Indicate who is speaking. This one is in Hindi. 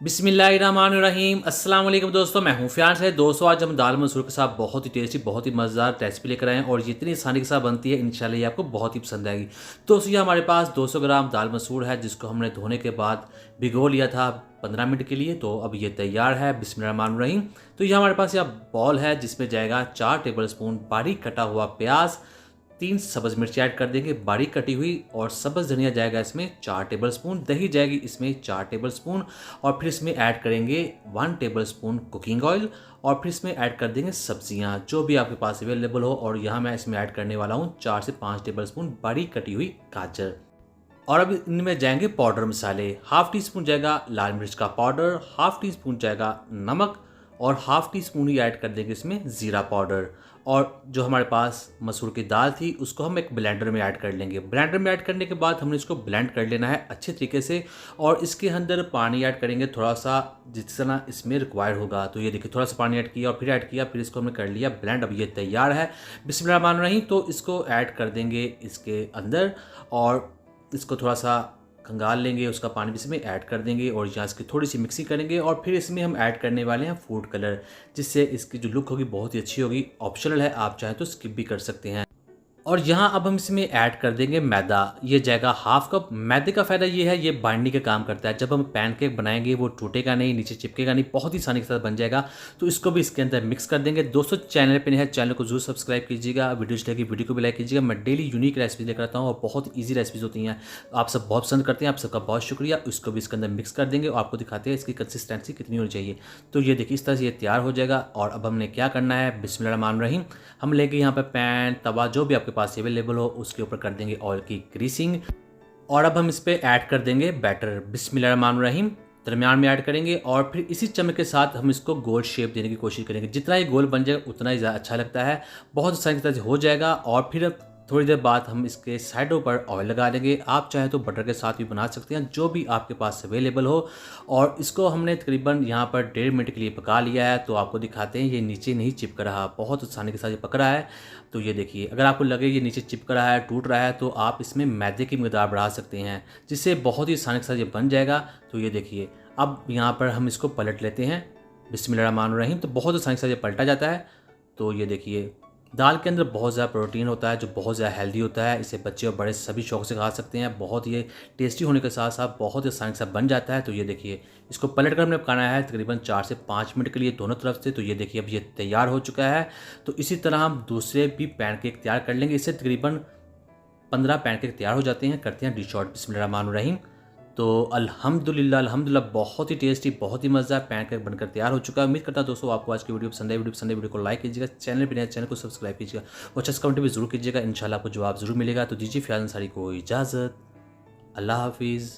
Speaker 1: बिस्मिल्लाहिर्रहमानिर्रहीम। अस्सलाम वालेकुम दोस्तों, मैं हूं फियाज है। दोस्तों आज हम दाल मसूर के साथ बहुत ही टेस्टी, बहुत ही मज़ेदार रेसिपी लेकर आए हैं और ये इतनी आसानी के साथ बनती है, इंशाल्लाह ये आपको बहुत ही पसंद आएगी। दोस्तों ये हमारे पास 200 ग्राम दाल मसूर है जिसको हमने धोने के बाद भिगो लिया था 15 मिनट के लिए। तो अब ये तैयार है। बिस्मिल्लाहिर्रहमानिर्रहीम। तो ये हमारे पास यह बॉल है जिसमें जाएगा 4 टेबल स्पून बारीक कटा हुआ प्याज, 3 सब्ज़ मिर्ची ऐड कर देंगे बारीक कटी हुई, और सब्ज़ धनिया जाएगा इसमें 4 टेबल स्पून, दही जाएगी इसमें 4 टेबल स्पून, और फिर इसमें ऐड करेंगे 1 टेबल स्पून कुकिंग ऑयल, और फिर इसमें ऐड कर देंगे सब्जियां जो भी आपके पास अवेलेबल हो। और यहाँ मैं इसमें ऐड करने वाला हूँ 4 से 5 टेबल स्पून बारीक कटी हुई गाजर। और अब इनमें जाएंगे पाउडर मसाले। हाफ टी स्पून जाएगा लाल मिर्च का पाउडर, हाफ टी स्पून जाएगा नमक, और हाफ टी स्पून ही ऐड कर देंगे इसमें ज़ीरा पाउडर। और जो हमारे पास मसूर की दाल थी उसको हम एक ब्लेंडर में ऐड कर लेंगे। ब्लेंडर में ऐड करने के बाद हमने इसको ब्लेंड कर लेना है अच्छे तरीके से, और इसके अंदर पानी ऐड करेंगे थोड़ा सा जितना इसमें रिक्वायर्ड होगा। तो ये देखिए थोड़ा सा पानी ऐड किया और फिर ऐड किया, फिर इसको हमने कर लिया ब्लेंड। अब ये तैयार है। बिस्मिल्लाहिर्रहमानिर्रहीम। तो इसको ऐड कर देंगे इसके अंदर और इसको थोड़ा सा खंगाल लेंगे, उसका पानी भी इसमें ऐड कर देंगे और यहाँ इसकी थोड़ी सी मिक्सिंग करेंगे। और फिर इसमें हम ऐड करने वाले हैं फूड कलर, जिससे इसकी जो लुक होगी बहुत ही अच्छी होगी। ऑप्शनल है, आप चाहें तो स्किप भी कर सकते हैं। और यहाँ अब हम इसमें ऐड कर देंगे मैदा। ये जाएगा हाफ कप। मैदे का फ़ायदा ये है, ये बाइंडिंग का काम करता है। जब हम पैनकेक बनाएंगे वो टूटेगा नहीं, नीचे चिपकेगा नहीं, बहुत ही आसानी के साथ बन जाएगा। तो इसको भी इसके अंदर मिक्स कर देंगे। दोस्तों चैनल पे नहीं है, चैनल को जरूर सब्सक्राइब कीजिएगा, वीडियो को भी लाइक कीजिएगा। मैं डेली यूनिक रेसिपी लेकर आता हूँ और बहुत ईजी रेसिपीज होती हैं, आप सब बहुत पसंद करते हैं। आप सबका बहुत शुक्रिया। इसको भी इसके अंदर मिक्स कर देंगे और आपको दिखाते हैं इसकी कंसिस्टेंसी कितनी होनी चाहिए। तो ये देखिए इस तरह से ये तैयार हो जाएगा। और अब हमने क्या करना है, बिस्मिल्लाहिर्रहमानिर्रहीम, हम लेंगे यहाँ पर पैन, तवा, जो भी आपके पास अवेलेबल हो, उसके ऊपर कर देंगे ऑयल की ग्रीसिंग। और अब हम इस पे ऐड कर देंगे बैटर। बिस्मिल्लाहिर्रहमानिर्रहीम, दरमियान में ऐड करेंगे और फिर इसी चम्मच के साथ हम इसको गोल शेप देने की कोशिश करेंगे। जितना ही गोल बन जाएगा उतना ही ज़्यादा अच्छा लगता है, बहुत आसानी तरह से हो जाएगा। और फिर थोड़ी देर बाद हम इसके साइडों पर ऑयल लगा देंगे। आप चाहे तो बटर के साथ भी बना सकते हैं, जो भी आपके पास अवेलेबल हो। और इसको हमने तकरीबन यहाँ पर 1.5 मिनट के लिए पका लिया है। तो आपको दिखाते हैं ये नीचे नहीं चिपक रहा, बहुत आसानी के साथ ये पक रहा है। तो ये देखिए, अगर आपको लगे ये नीचे चिपक रहा है, टूट रहा है, तो आप इसमें मैदे की मिकदार बढ़ा सकते हैं, जिससे बहुत ही आसानी के साथ ये बन जाएगा। तो ये देखिए, अब यहाँ पर हम इसको पलट लेते हैं। बिस्मिल्लाहिर्रहमानिर्रहीम। तो बहुत आसानी के साथ ये पलटा जाता है। तो ये देखिए, दाल के अंदर बहुत ज़्यादा प्रोटीन होता है जो बहुत ज़्यादा हेल्दी होता है। इसे बच्चे और बड़े सभी शौक से खा सकते हैं। बहुत ये टेस्टी होने के साथ साथ बहुत ही आसानी से बन जाता है। तो ये देखिए, इसको पलट कर हमने पकाना है तकरीबन 4 से 5 मिनट के लिए दोनों तरफ से। तो ये देखिए अब ये तैयार हो चुका है। तो इसी तरह हम दूसरे भी पैनकेक तैयार कर लेंगे। इससे तकरीबन 15 पैनकेक तैयार हो जाते हैं। करते हैं डिश आउट। बिस्मिल्लाहिर्रहमानिर्रहीम। तो अल्हम्दुलिल्लाह बहुत ही टेस्टी, बहुत ही मज़ेदार पैनकेक बनकर तैयार हो चुका है। उम्मीद करता हूं दोस्तों आपको आज की वीडियो पसंद है। वीडियो को लाइक कीजिएगा, चैनल पर नए चैनल को सब्सक्राइब कीजिएगा और अच्छा कमेंट भी जरूर कीजिएगा। इंशाल्लाह आपको जवाब जरूर मिलेगा। तो दीजिए फियाज अंसारी को इजाज़त। अल्लाह हाफिज़।